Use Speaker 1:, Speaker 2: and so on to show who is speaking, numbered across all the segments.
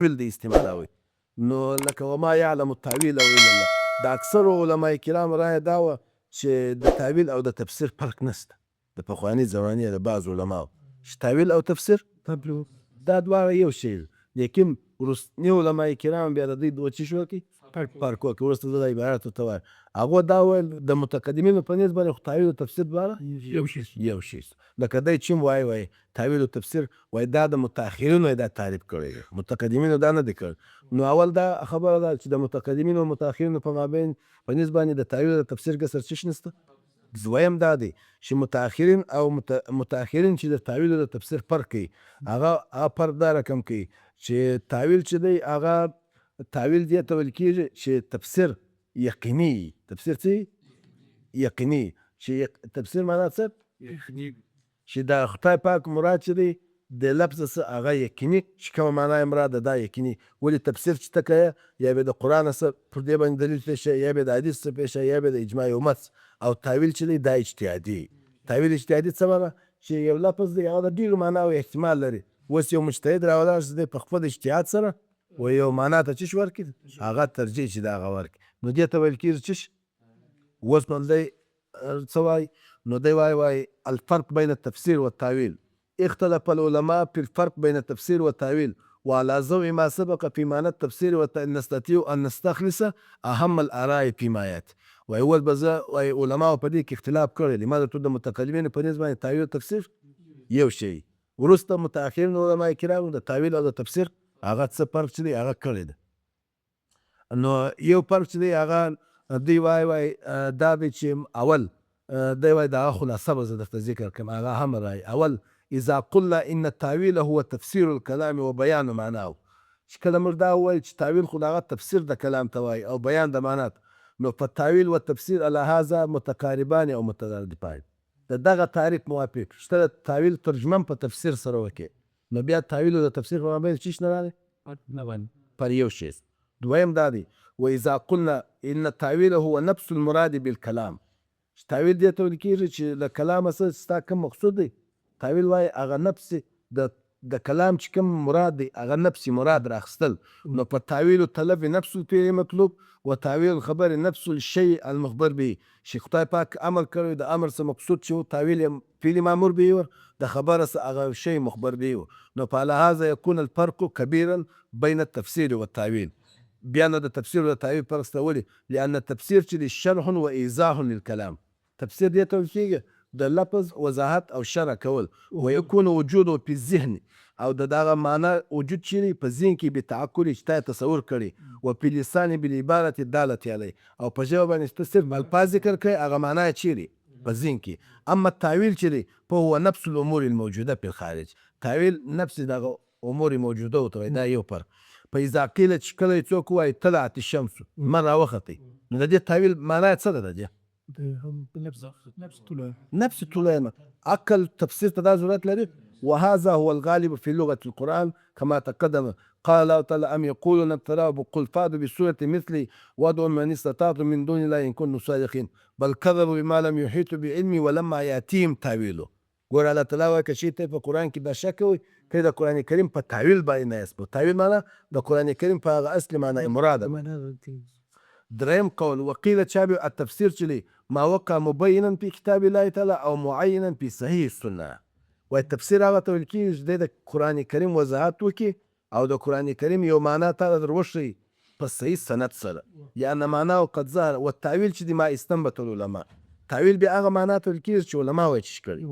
Speaker 1: تاویل د استعمالوي. نو لکه وما یعلم التاویل الا الله. د اکثرو علما کرام رایه دا وه چې د تاویل او د تفسیر فرق نشته. د پخواني زمانې د بعض علماو چې تاویل او تفسیر دا دواړه یو شی دي، لیکن وروستني علما کرام بیا د دوی دوه څه شو کوي فرق وکړي. وروسته زه دا عبارت ورته وایم، هغو دا ویل د متقدمینو په نسبت باندې خو تاویل او تفسیر دواړه یو شی. لکه دی چې وایي تاویل او تفسیر وایي دا د متأخرینو دا تعریف کړی دی، متقدمینو دا نه دی کړی. نو اول دا خبره ده چې د متقدمینو او متأخرینو په مابین په نسبت باندې د تاویل او تفسیر کسر څه نشته. دویم دا دی چې متأخرین او متأخرین چې د تاویل او د تفسیر فرق کوي، هغه فرق دا رقم کوي چې تاویل چې دی هغه تاویل دې ته ویل کېږي چې تفسیر یقیني. تفسیر څه یقیني، چې تفسیر معنا څه چې د خدای پاک مراد چې دی د لفظ څه هغه یقیني، چې کومه معنا یې مراد ده دا یقیني. ولې تفسیر چې ته کوې یا به د قرآن څه پر دې باندې دلیل پیښه، یا به د حدیث څه پیښه، یا به د اجماع امت. او تاویل چې دی دا اجتهادي. تاویل اجتهادي څه معنا چې یو لفظ دی هغه د ډېرو معناو احتمال لري. اوس یو مجتهد راولاړ شي دی په خپل اجتهاد سره و یو معنا ته څه ورکړي، هغه ترجیح چې د هغه ورکړي، نو دې ته ویل کېږي څه. اوس نو دی څه وایي، نو دی وایي الفرق بین التفسیر والتاویل اختلف العلماء في الفرق بين التفسير والتاويل وعلى ضوء ما سبق في معنى التفسير نستطيع أن نستخلص أهم الآراء فيما يأتي. وأول بزا علماء په دې کې اختلاف کړی. لماذا تو د متکلمینو په نسبت باندې تاویل او تفسیر یو شی، وروسته متأخرین علما کرامو د تاویل او د تفسیر هغه څه فرق چې دی هغه کړی دی. نو یو فرق چې دی هغه دوی وایي دا دی چې اول دی وایي د هغه خلاصه به زه درته ذکر کړم، هغه هم رایي. اول اذا قلنا ان التاویل هو تفسیر الكلام وبیان معناه، چې کله موږ دا ووایو چې تاویل خو د هغه تفسیر د کلام ته وایي او بیان د معنا ته، نو فالتاویل والتفسیر على هذا متقاربان او مترادفان. د دغه تعریف موافق چې د تاویل ترجمه په تفسیر سره وکړي، نو بیا تاویل او د تفسیر په مابین څه نه راغلی پر یو شی. دویم دا دی واذا قلنا ان التاویل هو نفس المراد بالکلام، چې تاویل دې ته ویل کېږي چې له کلامه څه ستا کوم مقصود دی. تاویل وایي هغه نفس د کلام چې کوم مراد دی هغه نفس مراد راخستل. نو په تاویل طلب نفس الفعل مطلوب و تاویل خبر نفس الشیء المخبر به، چې خدای پاک امر کړی د امر څه مقصود چې تاویل فعل مامور به د خبره څه هغه شی مخبر به. نو فعلى هذا يكون الفرق كبيرا بين التفسير والتاويل. بیا نو د تفسیر او د تاویل فرق سته. ولې؟ لأن التفسیر چې دی شرح و ایضاح للکلام، تفسیر دې ته ویل کېږي د لفظ وضاحت او شرح کول. ويكون وجوده في الذهن، او د دغه معنا وجود چیرې په ذهن کې بتعقل چې تا تصور کړي، و په لسان بالعبارة الدالة علیه، او په ژبه باندې ته صرف الفاظ ذکر کړي هغه معنا یې چیرې په ذهن کې. اما التاویل چې دی فهو نفس الامور الموجوده في الخارج، تاویل نفس دغه امور موجوده ورته وایي. دا یو فرق. فاذا قیل چې کله څوک وایي طلعت الشمس لمر راوختی، نو د دې تاویل معنا یې څه ده؟ نفس طولانه عقل تفسير تدا ضرورت لري. وهذا هو الغالب في لغة القرآن كما تقدم. قال الله تعالى أم يقولون افتراه قل فاتوا بسورة مثله وادعوا من استطعتم من دون الله إن كنتم صادقين بل كذبوا بما لم يحيطوا بعلمه ولما يأتيهم تاويله. ګور الله تعالی وایي که شی ته په قرآن کې دا شک کوئ که د قرآن کریم په تاویل باندې نه یاست. په تاویل معنا د قرآن کریم په هغه اصلي معنا مراده. دریم قول وقیل چابه التفسیر چې ما وقع مبینا في کتاب الله تعالی او معینا في صحیح السنه. وایي تفسیر هغه ته ویل کېږي چې د قرآن کریم وضاحت وکړي او د قرآن کریم یو معنا تا در وښیي په صحیح سند سره، یا ان معناه قد ظهر. والتاویل چې د ما استنبط العلماء، تاویل بیا هغه معنا ته ویل کېږي چې علما وایي چې کړي.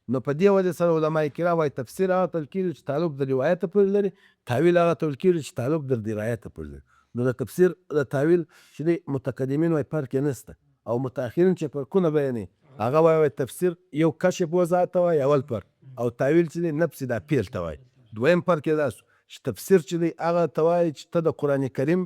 Speaker 1: نو په دې وجه سره علما کرام وایي تفسیر هغه ته ویل کېږي چې تعلق د روایت پورې لري، تاویل هغه ته ویل کېږي چې تعلق د درایت پورې لري. نو د تفسیر د تاویل چې دی متقدمین وایي فرق یې نشته، او متأخرین چې فرقونه بیانوي هغه وایي تفسیر یو کشف وضاحت ته وایي اول فرق، او تاویل چې دی نفس دا پیل ته وایي. دویم فرق یې دا چې تفسیر چې دی هغه ته وایي چې ته د قرآن کریم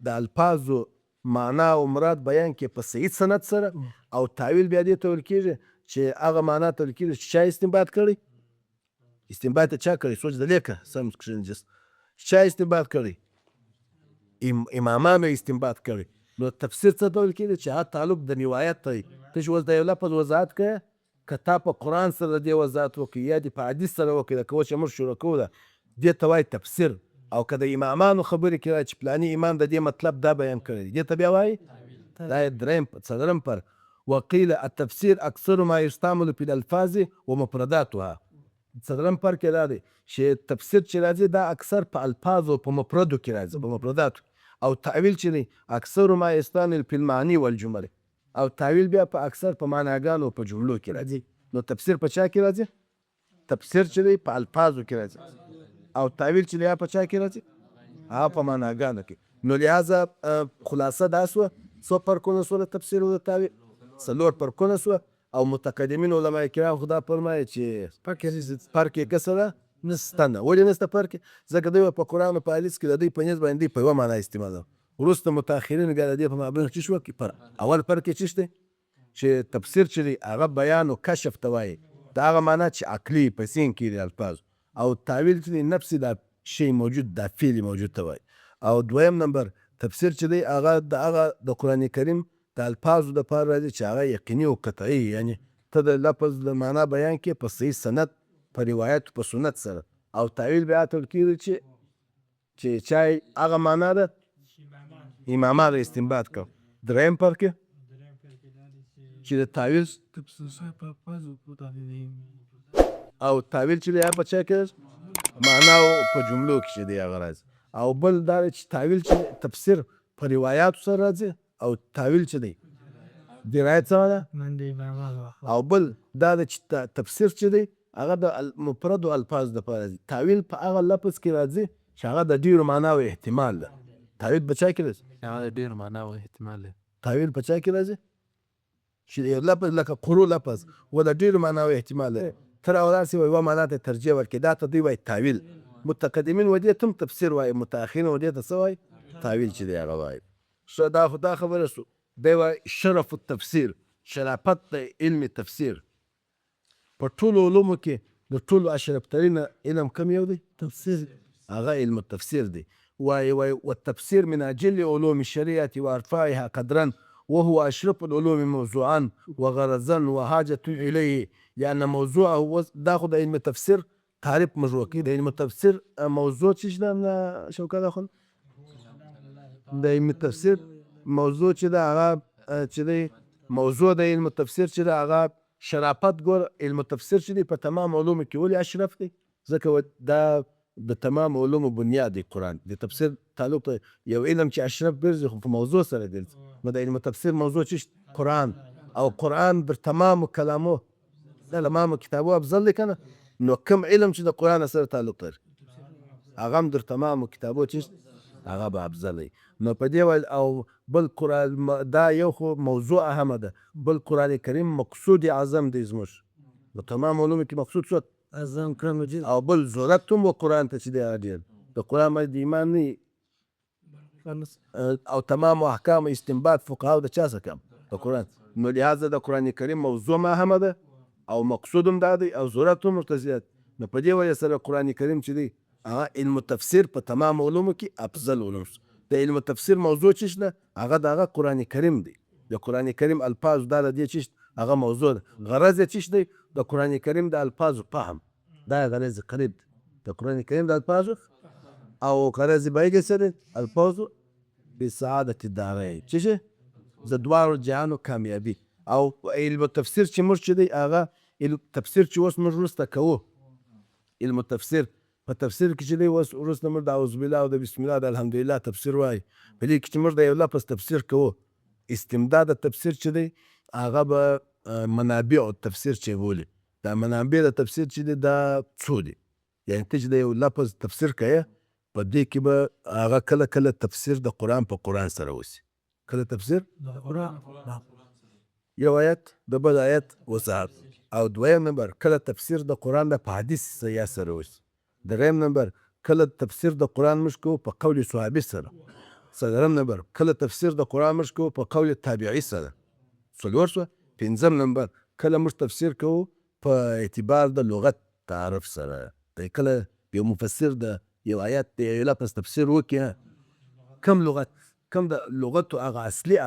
Speaker 1: د الفاظو معنا او مراد بیان کې په صحیح سند سره، او تاویل بیا دې ته ویل کېږي چې هغه معنا ته ویل کېږي چې چا استنباط کړی. استنباط چا کړی؟ سوچ د لیکه سم کښنجس چا استنباط کړی؟ امامانو استنباط کړی. نو تفسیر څه ډول کېږي چې هغه تعلق د روایت ته وي. ته چې اوس د یو لفظ وضاحت کوې، که تا په قرآن سره د دې وضاحت وکړي یا دې په حدیث سره وکړي، لکه اوس چې موږ شروع کوو ده دې ته وایي تفسیر. او که د امامانو خبرې کې را چې پلاني امام د دې مطلب دا بیان کړی دی، دې ته بیا وایي دا یې څلورم فرق. وقیل التفسیر اکثر ما یستعمل فی الالفاظ ومفرداتها. څلورم فرق یې دا دی چې تفسیر چې راځي دا اکثر په الفاظو په مفردو کې راځي، په مفرداتو. او تعویل چې دی اکثر ما یستعمل فی المعانی والجمل. او تعویل بیا په اکثر په معناګانو په جملو کې راځي. نو تفسیر په چا کې راځي؟ تفسیر چې دی په الفاظو کې راځي او تعویل چې دی په چا کې راځي؟ هغه په معناګانو کې. نو لہذا خلاصه دا سوه څو فرقونه سوه د تفسیر او د تعویل؟ څلور فرقونه سوه. او متقدمین علما کرام خو دا فرمایي چې فرق یې څه ده؟ نشته نه. ولې نشته فرق؟ ځکه دوی په قرآن او په حدیث کې د دوی په نیز باندې په یوه معنا استعمالوي. وروسته متأخرین بیا د دې په مابین کې څه شوه کې فرق. اول فرق یې څه دی چې تفسیر چې دی هغه بیان او کشف ته وایي، د هغه معنا چې عقلي په ذهن کې دی الفاظ. او تعویل چې دی نفسي دا شی موجود دا فعل موجود ته وایي. او دویم نمبر تفسیر چې دی هغه د هغه د قرآن کریم د الفاظو دپاره راځي چې هغه یقیني او قطعي، یعنی ته د لفظ د معنا بیان کې په صحیح سند په روایت په سنت سره. او تعویل بیا ته کېږي چې چای هغه معنا ده امامان استنباط کړ. دریم فرق چې د تعویل او تعویل چې دی په چا کې معنا او په جملو کې چې دی هغه راځي. او بل دا چې تعویل چې تفسیر په روایاتو سره راځي او تعویل چې دی د روایت سره ده. او بل دا چې تفسیر چې دی هغه د مفردو الفاظ دپاره راځي. تعویل په هغه لفظ کې راځي چې هغه د ډېرو معناو احتمال ده. تعویل په چا کې راځي؟
Speaker 2: هغه د ډېرو معناو احتمال دی.
Speaker 1: تعویل په چا کې راځي؟ چې یو لفظ لکه قرو لفظ و د ډېرو معناو احتمال دی. ته راولاړ سې یوه معنا ته ترجیح ورکړې، دا ته دوی وایي تعویل. متقدمین و دې ته هم تفسیر وایي، متأخرین و دې ته څه وایي؟ تعویل چې دی هغه وایي. ښه دا خو دا خبره شو. دی وایي شرف التفسیر، شرافت د علم تفسیر. په ټولو علومو کې د ټولو اشرف ترینه علم کوم یو دی؟ تفسیر. هغه علم التفسیر دی. وایي والتفسیر من اجل علوم الشریعة وارفاعها قدرا وهو اشرف العلوم موضوعا وغرضا وحاجة الیه. لأن موضوعه دا خو د علم تفسیر تعریف موږ وکړي. د علم تفسیر موضوع چې ده شوکت اخوند د علم تفسیر موضوع چې ده هغه چې دی موضوع د علم تفسیر چې ده هغه شرافت. ګور علم تفسیر چې دی په تمام علومو کې ولې اشرف دی؟ ځکه دا د تمام علومو بنیاد دی قرآن. د تفسیر تعلق یو علم چې اشرف ګرځي خو په موضوع سره ګرځي. نو د علم تفسیر موضوع چې قرآن او قرآن بر تمام کلامو د تمام کتابو افضل دی کنه. نو کوم علم چې د قرآن سره تعلق لري هغه هم در تمام کتابو چې هغه به افضل دی. نو په دې وجه او بل قرآن دا یو خو موضوع اهمه ده. بل قرآن کریم مقصود اعظم دی زموږ د تمام علومو کې مقصود څه اعظم قرآن مجید. او بل ضرورت هم و قرآن ته چې دی هغه ډېر د قرآن باندې ایمان نه او تمام احکام استنباط فقهاو د چا څخه کم د قرآن. نو لهذا د قرآن کریم موضوع هم اهمه ده او مقصود هم دا دی او ضرورت هم ورته زیات. نو په دې وجه سره قرآن کریم چې دی هغه علم تفسیر په تمام علومو کې افضل علوم. د علم تفسیر موضوع چې ده هغه د هغه قرآن کریم دی. د قرآن کریم الفاظ دا د دې چې هغه موضوع ده. غرض یې چې دی د قرآن کریم د الفاظو فهم. دا غرض قریب د قرآن کریم د الفاظو او غرض باید څه دی؟ الفاظو بسعادت الدارین چې د دواړو جهانو کامیابي. او علم تفسیر چې موږ چې دی هغه تفسیر چې اوس موږ وروسته کوو علم تفسیر په تفسیر کې چې دی اوس وروسته موږ د اعوذ بالله او د بسم الله د الحمدلله تفسیر وایي. په دې کې چې موږ د یو لفظ تفسیر کوو استمداد تفسیر چې دی هغه به منابع تفسیر چې بولي. دا منابع د تفسیر چې دی دا څو دي؟ یعنی ته چې د یو لفظ تفسیر کوې په دې کې به هغه کله کله تفسیر د قرآن په قرآن سره وشي. کله تفسیر د قرآن یو آیت د بل آیت وضاحت. او دویم نمبر کله تفسیر د قرآن د په حدیث سره وشي. دریم نمبر کله تفسیر د قرآن موږ کوو په قول صحابي سره. څلورم نمبر کله تفسیر د قرآن موږ کوو په قول تابعي سره. څلور شوه. پنځم نمبر کله موږ تفسیر کوو په اعتبار د لغت تعارف سره. کله یو مفسر د یو آیت د یو لفظ تفسیر وکړي کوم لغت کوم د لغتو هغه اصلي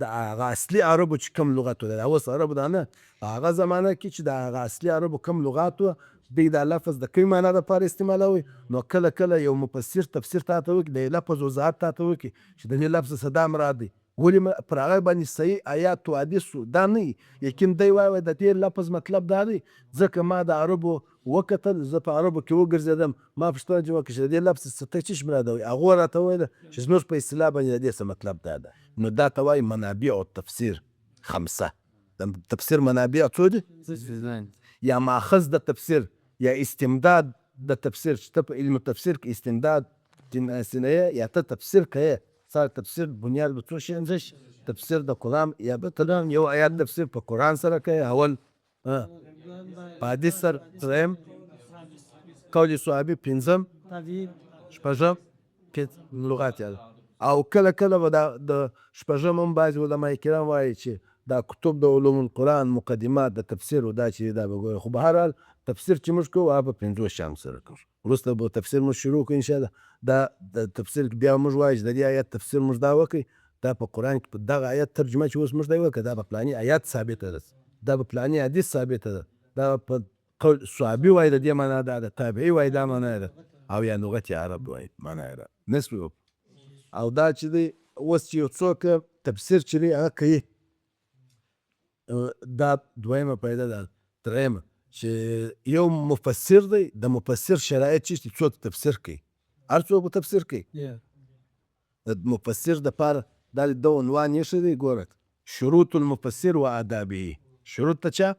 Speaker 1: د هغه اصلي عربو چې کوم لغت و د اوس عربو دا نه هغه زمانه کې چې د هغه اصلي عربو کوم لغات و دی دا لفظ د کومې معنا دپاره استعمالوي نو کله کله یو مفسر تفسیر تاته وکړي د لفظ وضاحت تاته وکړي چې د دې لفظ څه دا مراد دی ولې پر هغه باندې صحیح آیات و حدیثو دا نه وي یقین دی وایي د دې لفظ مطلب دا دی ځکه ما د عربو وکتل زه په عربو کې وګرځېدم ما پوښتنه چې وکړه چې د دې لفظ څه ته څه مرادوي هغو راته وویله چې زموږ په اصطلاح باندې د دې څه مطلب دا ده نو دا ته وایي منابع التفسیر خمسه د تفسیر منابع څو دي یا ماخذ د تفسیر یا استمداد د تفسیر چې ته په علم تفسیر کې استمداد سینه یا ته تفسیر کوې ستا تفسیر بنیاد به څو شیان شي تفسیر د قرآن یا به یو آیات تفسیر په قرآن سره کوي اول په حدیث سره دریم قول صحابي پنځم شپږم لغات یاد او کله کله به د شپږم هم بعضې علما کرام وایي چې دا کتب د علوم القرآن مقدمات د تفسیر و دا چې دا به ګورئ خو به هر حال تفسیر چې موږ کوو هغه په پنځو شیانو سره کوو وروسته به تفسیر موږ شروع کړو انشاءالله دا د تفسیر بیا موږ وایو چې د دې آیت تفسیر موږ دا وکړئ دا په قرآن کې په دغه آیت ترجمه چې اوس موږ دا وکړه دا په پلاني آیات ثابته ده دا په پلاني حدیث ثابته ده دا په قول صحابي وایي د دې معنا دا ده تابعي وایي دا معنا ده او یا لغت عرب وایي معنا یې ده نسبي او دا چې دی اوس چې یو څوک تفسیر چې دی هغه کوي دا دویمه پیدا ده درېیمه چې یو مفسر دی د مفسر شرایط چې څوک تفسیر کوي هر څوک به تفسیر کوي د مفسر دپاره دا د عنوان یې ښه دی ګوره شروط المفسر و آدابه شروط ته چا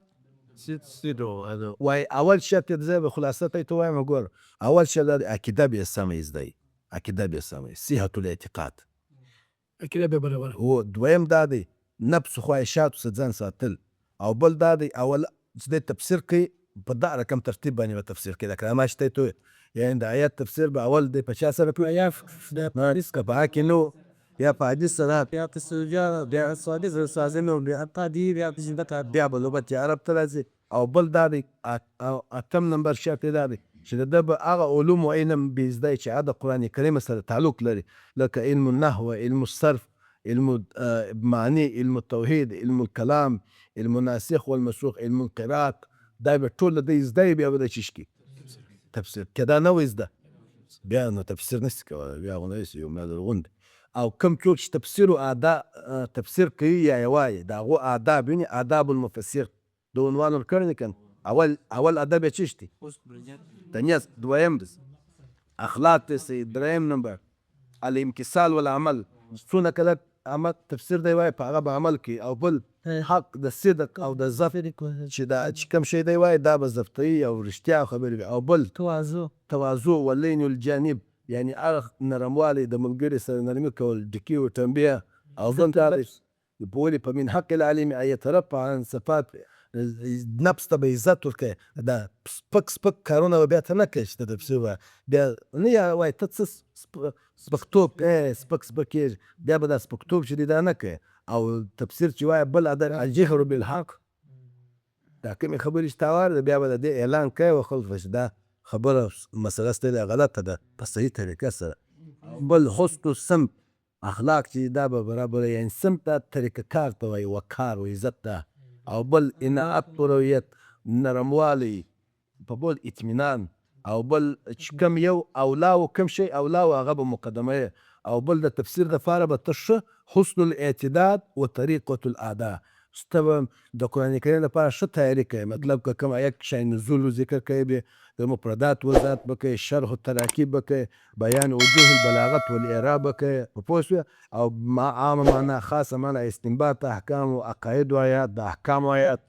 Speaker 1: وایي اول شرط یې زه به خلاصه ته وایم ګوره اول شرط دا دی عقیده به یې سمه زده وي عقیده به یې سمه وي صحة الاعتقاد
Speaker 3: عقیده به برابره
Speaker 1: هو دویم دا دی نفس خواهشاتو څخه ځان ساتل او بل دا دی اول چې دی تفسیر کوي په دا رقم ترتیب باندې به تفسیر کوي لکه ما چې ته یې یعنې د آیات تفسیر به اول دی په چا سره کوي
Speaker 3: یا د حدیث
Speaker 1: که په هغه کې نو یا په حدیث سره
Speaker 3: بیا تسجیل بیا حدیث سازم بیا تادیب بیا تجدید
Speaker 1: بیا به لغت عرب ته راځي او بل دا دی اتم نمبر شرط دا دی چې د به هغه علوم و علم به زده چې هغه د قرآن کریم سره تعلق لري لکه علم النحو علم الصرف علم معانی علم التوحید علم الکلام علم الناسخ والمسوخ علم القراءات دا به ټول د زده بیا به د چیش کی تفسیر که دا نه وي زده بیا نو تفسیر نشي کولی بیا خو نه یو ملا لرغون دی او کوم څوک چې تفسیر و تفسیر کوي یا یې وایي د هغو آداب ویني آداب المفسر د عنوان ورکړی دی کنه اول ادب یې چیش دی د نیت دویم اخلاق دی صحیح دریم نمبر الامتثال والعمل څونه کله عمل تفسیر دی وایي په هغه به عمل کوي او بل حق د صدق او د ضبط چې دا چې کوم شی دی وایي دا به ضبطوي او رښتیا خبرې وي او بل تواضع واللین الجانب یعنی هغه نرموالی د ملګري سره نرمي کول ډکي و تنبیه او ځان ته ولې په من حق العالم ان یترفع عن صفات نفس ته به عزت ورکوي دا سپک کارونه به بیا ته نه کوي چې ته تفسیر وایه بیا نه یا وایي ته څه سپکتوب سپک کېږي بیا به دا سپکتوب چې دی دا نه کوي او تفسیر چې وایه بل ادب الجهر بالحق دا کومې خبرې چې تا واورېده بیا به د دې اعلان کوي و خلکو چې دا خبره مسله ستا غلطه ده په صحیح طریقه سره بل حسن السمت اخلاق چې دا به برابره یعنې سمت دا طریقه کار ته وایي وقار و عزت ده او بل انعت رویت نرموالی په بل اطمینان او بل چې کوم یو اولا و کوم شی اولا و هغه به مقدمه او بل د تفسیر دپاره به ته ښه حسن الاعتداد و طریقة الاداء ته به د قرآن کریم لپاره ښه تیاري کوي مطلب که کوم آیت شی نزول ذکر کوي به د مفردات وضاحت به کوي شرح التراکیب به کوي بیان وجوه البلاغت والاعراب به کوي په پوه شوې او عامه معنا خاصه معنا استنباط احکام و عقاید و آیات د احکام و آیات